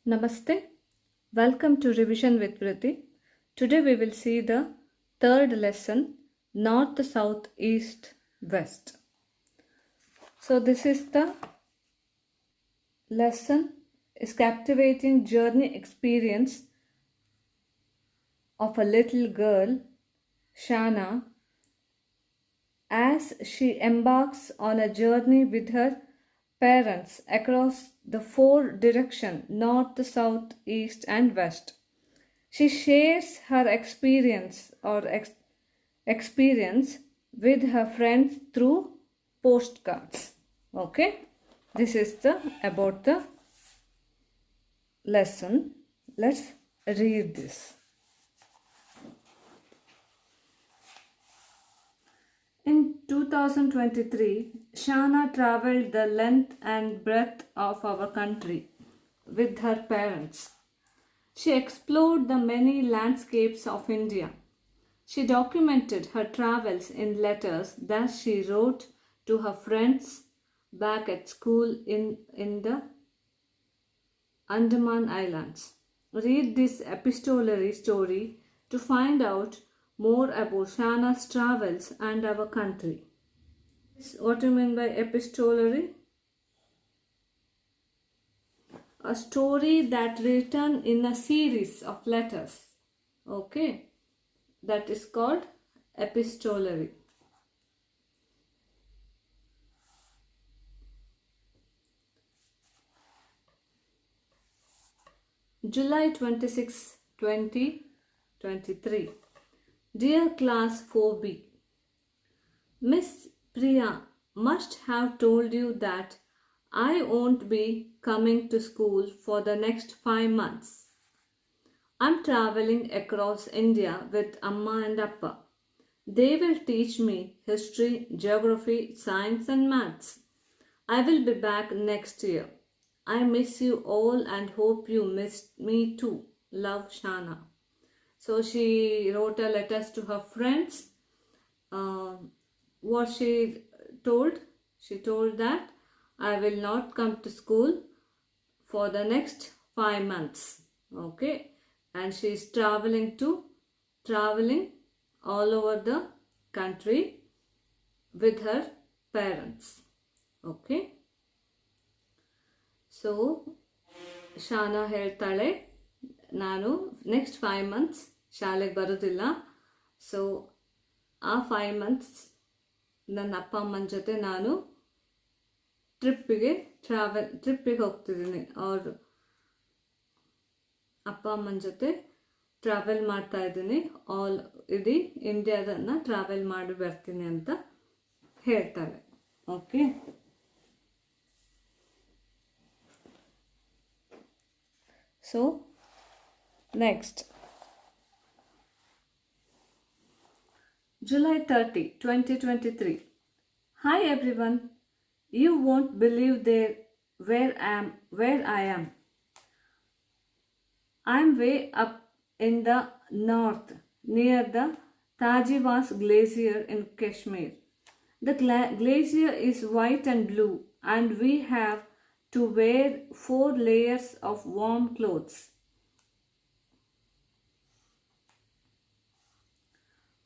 Namaste. Welcome to Revision with Vritti. Today we will see the third lesson, North, South, East, West. So this is the lesson is captivating journey experience of a little girl, Shana, as she embarks on a journey with her parents across the four directions north, south, east, and west. She shares her experience with her friends through postcards. Okay, this is the about the lesson. Let's read this. In 2023, Shana traveled the length and breadth of our country with her parents. She explored the many landscapes of India. She documented her travels in letters that she wrote to her friends back at school in the Andaman Islands. Read this epistolary story to find out more about Shana's travels and our country. What do you mean by epistolary? A story that written in a series of letters. Okay, that is called epistolary. July 26, 2023. Dear Class 4B, Miss Priya must have told you that I won't be coming to school for the next 5 months. I'm traveling across India with Amma and Appa. They will teach me history, geography, science, and maths. I will be back next year. I miss you all and hope you miss me too. Love, Shana. So she wrote a letters to her friends. What she told? She told that I will not come to school for the next 5 months. Okay, and she is traveling all over the country with her parents. Okay, so ಶಾನಾ ಹೇಳ್ತಾಳೆ ನಾನು next 5 months ಶಾಲೆಗೆ ಬರೋದಿಲ್ಲ. So ಆ 5 months ನನ್ನ ಅಪ್ಪ ಅಮ್ಮನ ಜೊತೆ ನಾನು ಟ್ರಿಪ್ಪಿಗೆ ಹೋಗ್ತಿದ್ದೀನಿ. ಅವ್ರ ಅಪ್ಪ ಅಮ್ಮನ ಜೊತೆ ಟ್ರಾವೆಲ್ ಮಾಡ್ತಾ ಇದ್ದೀನಿ. ಇಡೀ ಇಂಡಿಯಾದನ್ನು ಟ್ರಾವೆಲ್ ಮಾಡಿ ಬರ್ತೀನಿ ಅಂತ ಹೇಳ್ತಾಳೆ. Okay, so next, July 30, 2023. Hi everyone, you won't believe where I am. I'm way up in the north near the Tajivas glacier in Kashmir. The glacier is white and blue and we have to wear 4 layers of warm clothes.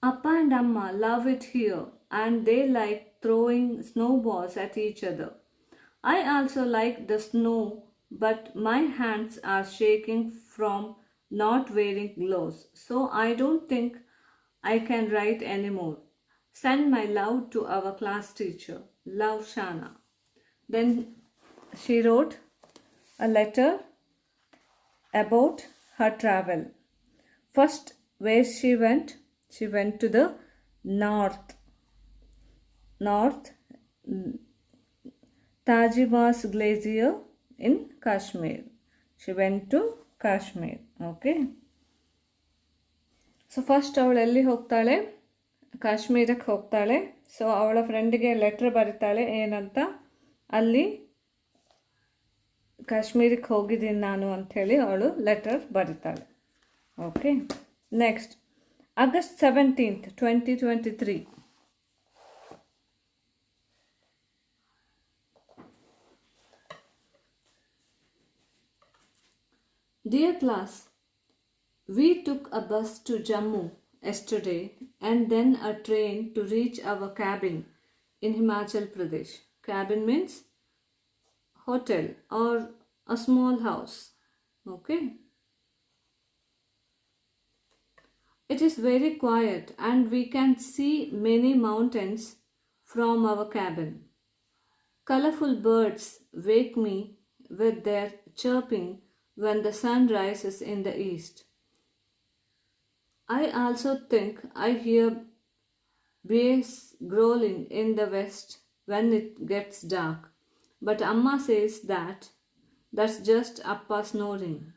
Appa and Amma love it here and they like throwing snowballs at each other. I also like the snow, but my hands are shaking from not wearing gloves, so I don't think I can write anymore. Send my love to our class teacher. Love, Shana. Then she wrote a letter about her travel. First, where she went to the north Tajivas glacier in Kashmir. She went to Kashmir. Okay, so first ಅವಳು ಎಲ್ಲಿ ಹೋಗ್ತಾಳೆ? ಕಾಶ್ಮೀರಕ್ಕೆ ಹೋಗ್ತಾಳೆ. So ಅವಳ ಫ್ರೆಂಡಿಗೆ letter ಬರೀತಾಳೆ ಏನಂತ, ಅಲ್ಲಿ ಕಾಶ್ಮೀರಕ್ಕೆ ಹೋಗಿದ್ದೀನಿ ನಾನು ಅಂಥೇಳಿ ಅವಳು ಲೆಟರ್ ಬರೀತಾಳೆ. Okay, next August 17th, 2023. Dear class, we took a bus to Jammu yesterday and then a train to reach our cabin in Himachal Pradesh. Cabin means hotel or a small house. Okay. It is very quiet and we can see many mountains from our cabin. Colorful birds wake me with their chirping when the sun rises in the east. I also think I hear bears growling in the west when it gets dark. But Amma says that that's just Appa snoring.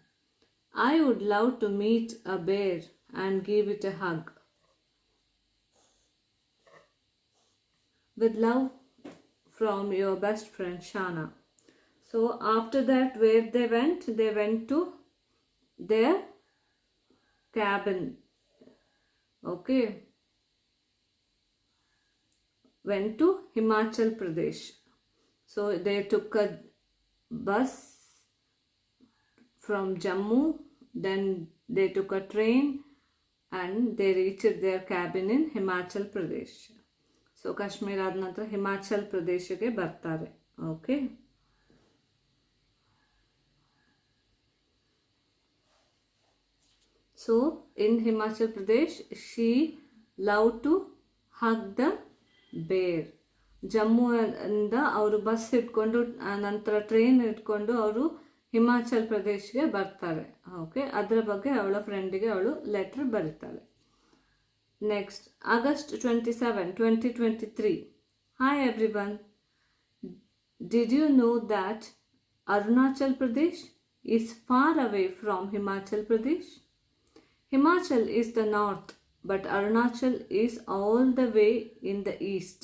I would love to meet a bear and give it a hug. With love from your best friend Shana. So after that, where they went to their cabin. Okay. Went to Himachal Pradesh. So they took a bus from Jammu, then they took a train and they reached their cabin in Himachal Pradesh. So Kashmir ಆದ ನಂತರ ಹಿಮಾಚಲ್ ಪ್ರದೇಶಕ್ಕೆ ಬರ್ತಾರೆ. Okay. So in Himachal Pradesh, she loved to hug the bear. Jammu ಇಂದ ಅವರು bus ಇಟ್ಕೊಂಡು ನಂತರ train ಇಟ್ಕೊಂಡು ಅವರು ಹಿಮಾಚಲ್ ಪ್ರದೇಶ್ಗೆ ಬರ್ತಾರೆ. ಓಕೆ, ಅದರ ಬಗ್ಗೆ ಅವಳ ಫ್ರೆಂಡಿಗೆ ಅವಳು ಲೆಟರ್ ಬರೀತಾಳೆ. Next, August 27, 2023. Hi everyone. Did you know that Arunachal Pradesh is far away from Himachal Pradesh? Himachal is the north, but Arunachal is all the way in the east.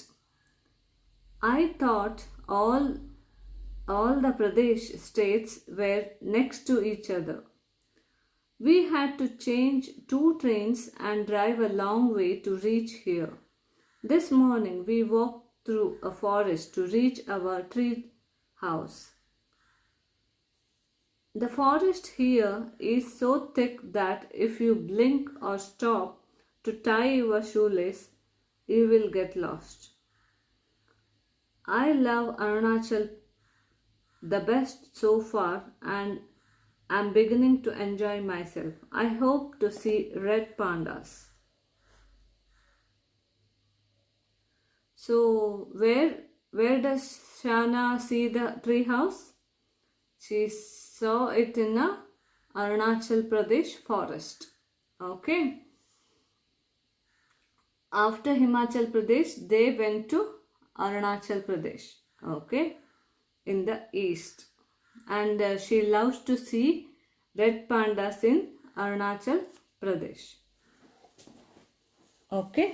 I thought all the Pradesh states were next to each other. We had to change 2 trains and drive a long way to reach here. This morning we walked through a forest to reach our tree house. The forest here is so thick that if you blink or stop to tie your shoelace, you will get lost. I love Arunachal the best so far and I'm beginning to enjoy myself. I hope to see red pandas. So where does Shana see the tree house? She saw it in a Arunachal Pradesh forest. Okay. After Himachal Pradesh, they went to Arunachal Pradesh. Okay, in the east. And she loves to see red pandas in Arunachal Pradesh. Okay,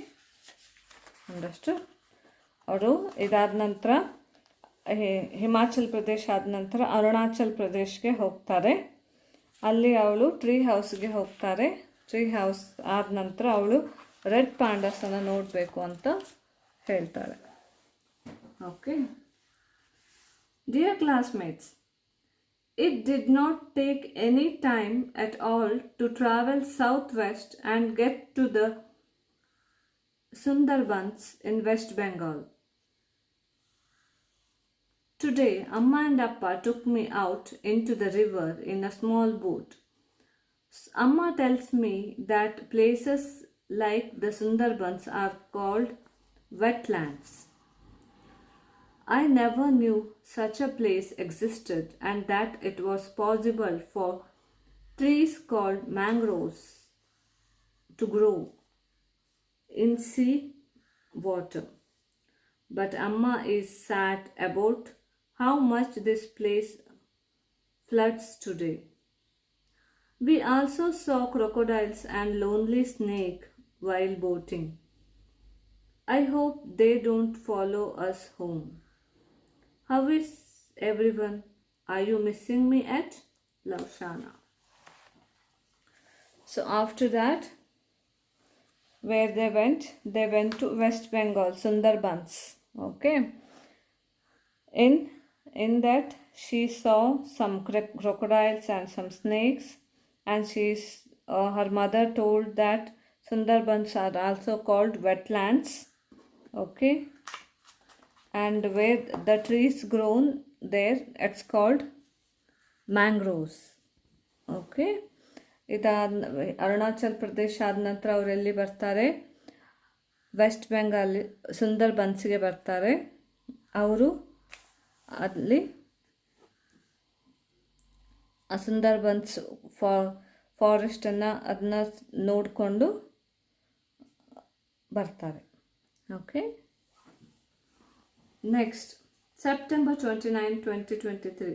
understood? ಅವರು ಇದಾದ ನಂತರ ಹಿಮಾಚಲ್ ಪ್ರದೇಶ್ ಆದ ನಂತರ ಅರುಣಾಚಲ್ ಪ್ರದೇಶ್ಗೆ ಹೋಗ್ತಾರೆ. ಅಲ್ಲಿ ಅವಳು tree ಹೌಸ್ಗೆ ಹೋಗ್ತಾರೆ. Tree house ಆದ ನಂತರ ಅವಳು ರೆಡ್ ಪ್ಯಾಂಡಸನ್ನು ನೋಡಬೇಕು ಅಂತ ಹೇಳ್ತಾಳೆ. Okay. Dear classmates, it did not take any time at all to travel southwest and get to the Sundarbans in West Bengal. Today, Amma and Appa took me out into the river in a small boat. Amma tells me that places like the Sundarbans are called wetlands. I never knew such a place existed and that it was possible for trees called mangroves to grow in sea water. But Amma is sad about how much this place floods today. We also saw crocodiles and lonely snake while boating. I hope they don't follow us home. How is everyone? Are you missing me at? Love, Shana. So after that, where they went to West Bengal, Sundarbans. Okay. In that she saw some crocodiles and some snakes, and her mother told that Sundarbans are also called wetlands. Okay, and where the trees grown there, it's called mangroves. Okay, Arunachal Pradesh ಆದ ನಂತರ ಅವರೆಲ್ಲಿ ಬರ್ತಾರೆ? West Bengal ಸುಂದರ್ಬನ್ಸ್ಗೆ ಬರ್ತಾರೆ. ಅವರು ಅಲ್ಲಿ ಆ ಸುಂದರ್ಬನ್ಸ್ ಫಾರೆಸ್ಟನ್ನು ಅದನ್ನ ನೋಡಿಕೊಂಡು ಬರ್ತಾರೆ. Okay, next September 29, 2023.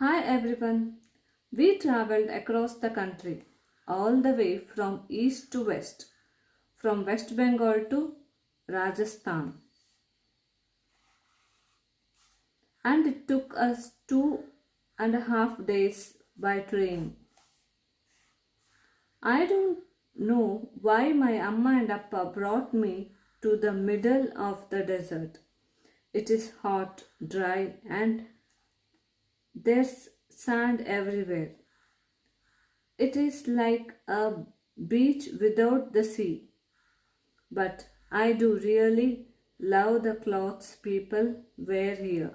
Hi everyone. We traveled across the country, all the way from east to west, from West Bengal to Rajasthan. And it took us 2.5 days by train. I don't know why my Amma and Appa brought me to the middle of the desert. It is hot, dry, and there's sand everywhere. It is like a beach without the sea. But I do really love the clothes people wear here.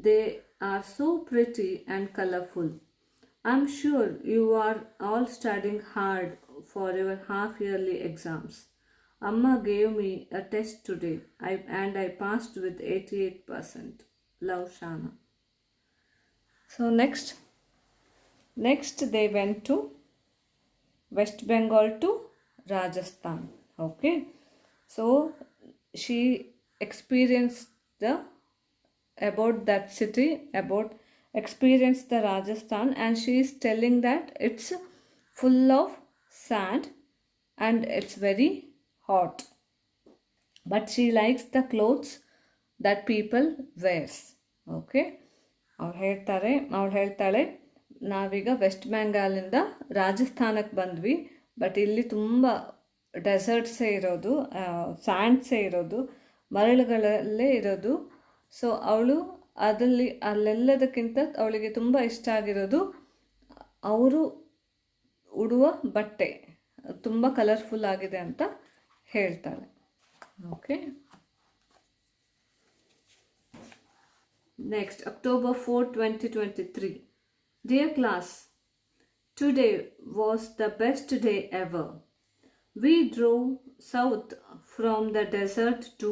They are so pretty and colorful. I'm sure you are all studying hard for your half-yearly exams. Amma gave me a test today and I passed with 88%. Love, Shana. So next they went to West Bengal to Rajasthan. Okay, so she experienced about that city, experienced the Rajasthan, and she is telling that it's full of sand and it's very hot, but she likes the clothes that people wears. Okay, ಅವಳು ಹೇಳ್ತಾಳೆ ನಾವೀಗ West ಬೆಂಗಾಲಿಂದ ರಾಜಸ್ಥಾನಕ್ಕೆ ಬಂದ್ವಿ, but ಇಲ್ಲಿ ತುಂಬ ಡೆಸರ್ಟ್ಸೇ ಇರೋದು, ಸ್ಯಾಂಡ್ಸೇ ಇರೋದು, ಮರಳುಗಳಲ್ಲೇ ಇರೋದು. So ಅವಳು ಅಲ್ಲೆಲ್ಲದಕ್ಕಿಂತ ಅವಳಿಗೆ ತುಂಬ ಇಷ್ಟ ಆಗಿರೋದು ಅವರು ಉಡುವ ಬಟ್ಟೆ ತುಂಬ ಕಲರ್ಫುಲ್ ಆಗಿದೆ ಅಂತ ಹೇಳ್ತಾಳೆ. Okay, next October 4, 2023. Dear class, today was the best day ever. We drove south from the desert to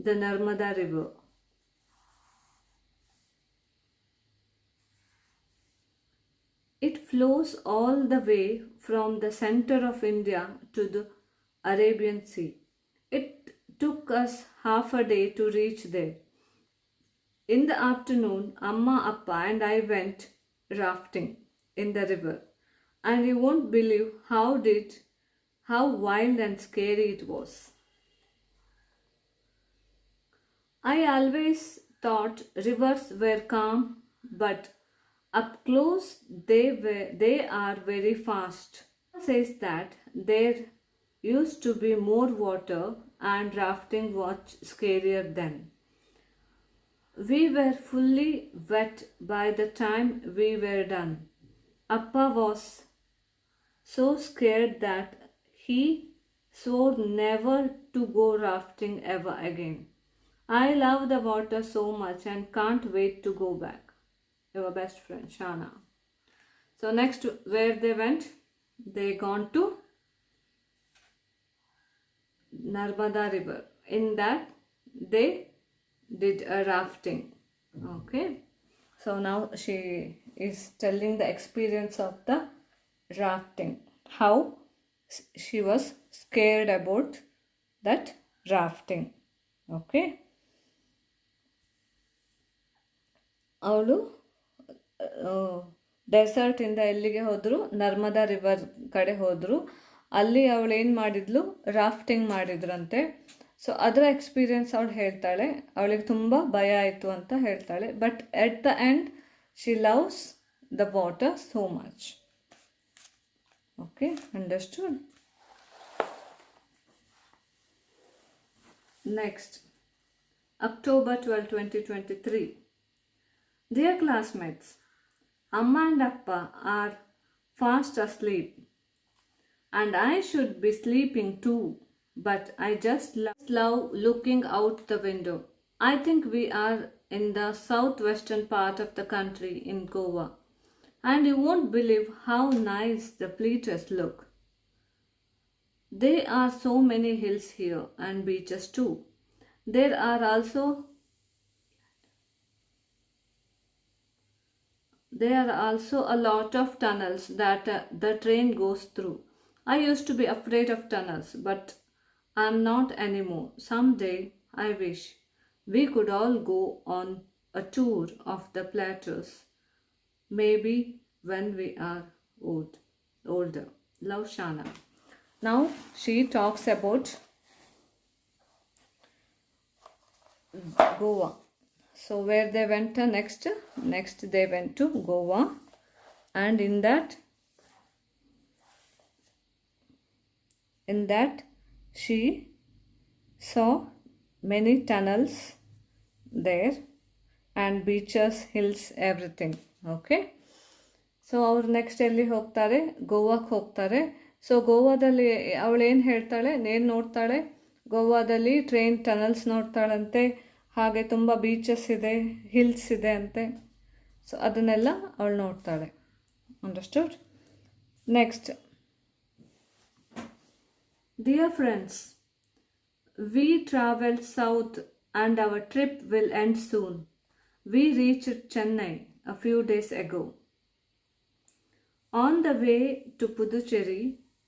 the Narmada river. It flows all the way from the center of India to the Arabian Sea. It took us half a day to reach there. In the afternoon, Amma, Appa and I went rafting in the river, and you won't believe how wild and scary it was. I always thought rivers were calm, but up close they are very fast. Says that there used to be more water and rafting was scarier then. We were fully wet by the time we were done. Appa was so scared that he swore never to go rafting ever again. I love the water so much and can't wait to go back. Your best friend, Shana. So next, where they went? They gone to Narmada river. In that, they did a rafting. Okay, so now she is telling the experience of the rafting, how she was scared about that rafting. Okay, ಅವಳು ಡೆಸರ್ಟಿಂದ ಎಲ್ಲಿಗೆ ಹೋದರು? Narmada river ಕಡೆ ಹೋದರು. ಅಲ್ಲಿ ಅವಳು ಏನು ಮಾಡಿದ್ಲು? Rafting ಮಾಡಿದ್ರಂತೆ. ಸೊ ಅದರ ಎಕ್ಸ್ಪೀರಿಯನ್ಸ್ ಅವಳು ಹೇಳ್ತಾಳೆ. ಅವಳಿಗೆ ತುಂಬ ಭಯ ಆಯಿತು ಅಂತ ಹೇಳ್ತಾಳೆ. But at the end she loves the water so much. Okay, understood. Next October 12, 2023. Dear classmates, Amma and Appa are fast asleep and I should be sleeping too, but I just love looking out the window. I think we are in the southwestern part of the country in Goa, and you won't believe how nice the bleachers look. There are so many hills here and beaches too. There are also a lot of tunnels that the train goes through. I used to be afraid of tunnels, but I'm not anymore. Someday I wish we could all go on a tour of the plateaus. Maybe when we are older. Love, Shana. Now she talks about Goa. So where they went next? Next they went to Goa, and in that she saw many tunnels there and beaches, hills, everything. Okay. So ಅವ್ರು next ಎಲ್ಲಿ ಹೋಗ್ತಾರೆ? ಗೋವಾಕ್ಕೆ ಹೋಗ್ತಾರೆ. So ಗೋವಾದಲ್ಲಿ ಅವಳೇನು ಹೇಳ್ತಾಳೆ, ನೋಡ್ತಾಳೆ, ಗೋವಾದಲ್ಲಿ train tunnels ನೋಡ್ತಾಳಂತೆ, ಹಾಗೆ ತುಂಬ ಬೀಚಸ್ ಇದೆ, ಹಿಲ್ಸ್ ಇದೆ ಅಂತೆ. ಸೊ ಅದನ್ನೆಲ್ಲ ಅವಳು ನೋಡ್ತಾಳೆ. Understood? Next, dear friends, we traveled south and our trip will end soon. We reached Chennai a few days ago. On the way to Puducherry,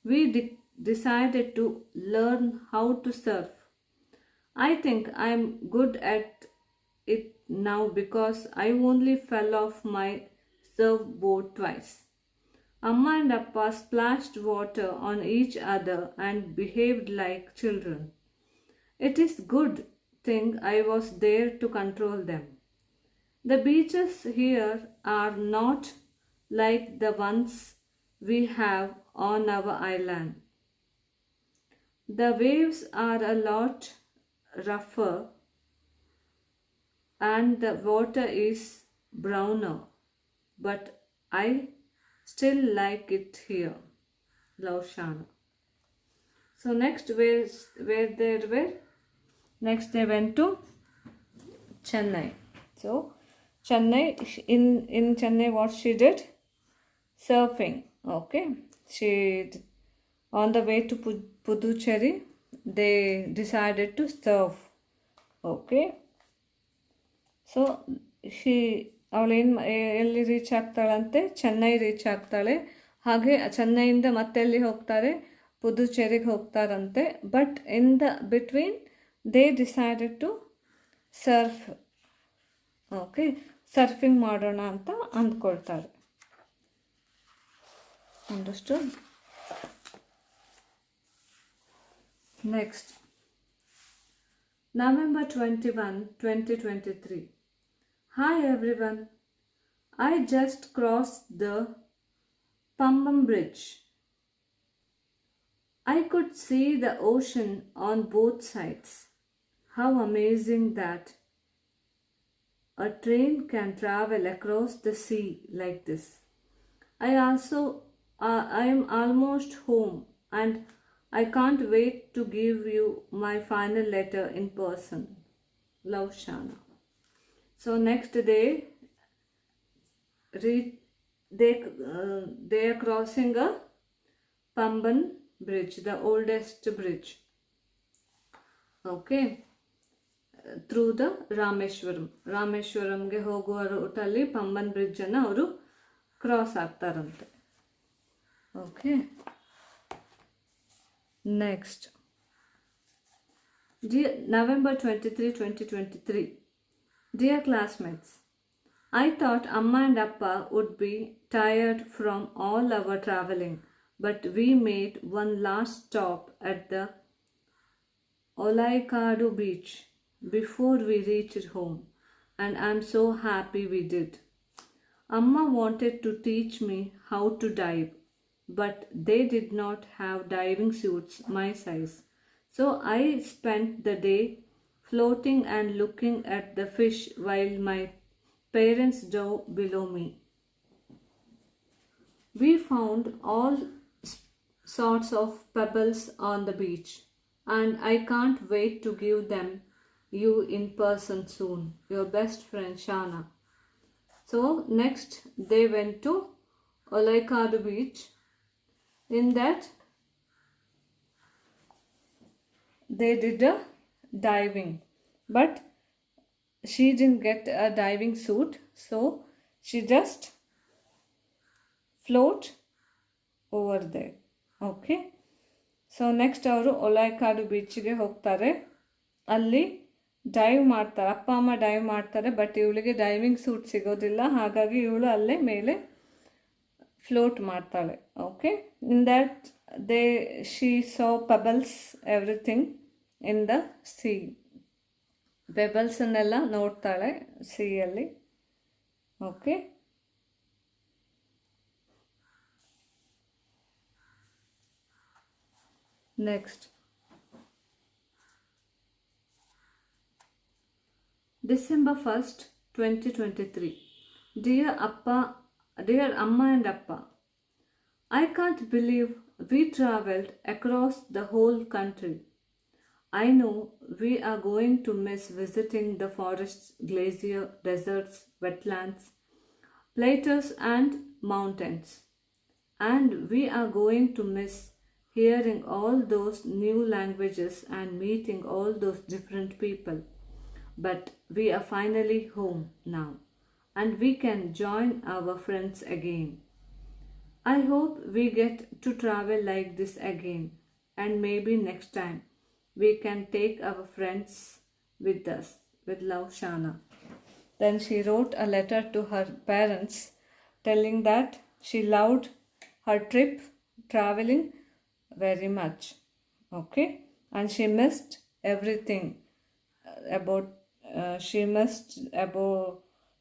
we decided to learn how to surf. I think I'm good at it now because I only fell off my surfboard twice. Amma and Appa splashed water on each other and behaved like children. It is good thing I was there to control them. The beaches here are not like the ones we have on our island. The waves are a lot rougher and the water is browner, but I still like it here. Love, Shana. So next, where they were? Next they went to Chennai. So Chennai, in Chennai what she did? Surfing. Okay. On the way to Puducherry, they decided to surf. Okay. So ಅವಳೇನು ಎಲ್ಲಿ reach ಆಗ್ತಾಳಂತೆ? Chennai reach ಆಗ್ತಾಳೆ. ಹಾಗೆ ಚೆನ್ನೈಯಿಂದ ಮತ್ತೆ ಎಲ್ಲಿ ಹೋಗ್ತಾರೆ? ಪುದುಚೇರಿಗೆ ಹೋಗ್ತಾರಂತೆ. But in the between they decided to surf. Okay, surfing ಮಾಡೋಣ ಅಂತ ಅಂದ್ಕೊಳ್ತಾರೆ. Understood? Next, November 21, 2023. Hi everyone. I just crossed the Pambam Bridge. I could see the ocean on both sides. How amazing that a train can travel across the sea like this. I am almost home and I can't wait to give you my final letter in person. Love, Shana. So next day, they are crossing a Pamban bridge, the oldest bridge. Okay. Through the ರಾಮೇಶ್ವರಂಗೆ ಹೋಗುವ ರೂಟಲ್ಲಿ ಪಂಬನ್ ಬ್ರಿಡ್ಜನ್ನು ಅವರು cross ಆಗ್ತಾರಂತೆ. Okay, next, November 23, 2023. Dear classmates, I thought Amma and Appa would be tired from all our traveling, but we made one last stop at the Olaikadu beach before we reached home, and I'm so happy we did. Amma wanted to teach me how to dive, but they did not have diving suits my size. So I spent the day floating and looking at the fish while my parents dove below me. We found all sorts of pebbles on the beach, and I can't wait to give them you in person soon. Your best friend Shana. So next they went to Olaikadu beach. In that they did a diving, but she didn't get a diving suit, so she just float over there. Okay, so next ಅವರು ಒಲಾಯ್ಕಾಡು ಬೀಚಿಗೆ ಹೋಗ್ತಾರೆ. ಅಲ್ಲಿ dive ಮಾಡ್ತಾರೆ, ಅಪ್ಪ ಅಮ್ಮ dive ಮಾಡ್ತಾರೆ, but ಇವಳಿಗೆ diving suit ಸಿಗೋದಿಲ್ಲ, ಹಾಗಾಗಿ ಇವಳು ಅಲ್ಲೇ ಮೇಲೆ ಫ್ಲೋಟ್ ಮಾಡ್ತಾಳೆ. Okay, in that she saw pebbles everything in the sea. ಪೆಬಲ್ಸನ್ನೆಲ್ಲ ನೋಡ್ತಾಳೆ ಸಿಯಲ್ಲಿ. Okay, next, December 1st, 2023. Dear Amma and Appa, I can't believe we traveled across the whole country. I know we are going to miss visiting the forests, glacier, deserts, wetlands, plateaus and mountains. And we are going to miss hearing all those new languages and meeting all those different people. But we are finally home now, and we can join our friends again. I hope we get to travel like this again, and maybe next time we can take our friends with us. With love, Shana. Then she wrote a letter to her parents telling that she loved her trip traveling very much. Okay, and she missed everything about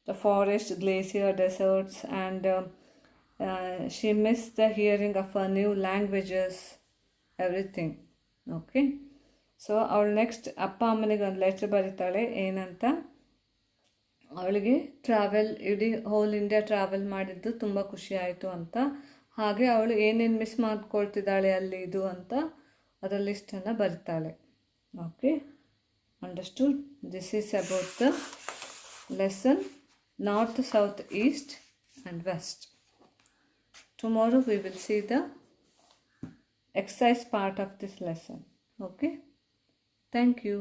the forest, glacier, deserts, and she missed the hearing of her new languages, everything. Okay, so ಅವಳು next ಅಪ್ಪ ಅಮ್ಮನಿಗೆ ಒಂದು letter ಬರೀತಾಳೆ. ಏನಂತ, ಅವಳಿಗೆ ಇಡೀ hole India travel ಮಾಡಿದ್ದು ತುಂಬ ಖುಷಿ ಆಯಿತು ಅಂತ, ಹಾಗೆ ಅವಳು ಏನೇನು ಮಿಸ್ ಮಾಡ್ಕೊಳ್ತಿದ್ದಾಳೆ ಅಲ್ಲಿ ಇದು ಅಂತ ಅದರ ಲಿಸ್ಟನ್ನು ಬರೀತಾಳೆ. Okay, understood. This is about the lesson north, south, east and west. Tomorrow we will see the exercise part of this lesson. Okay, thank you.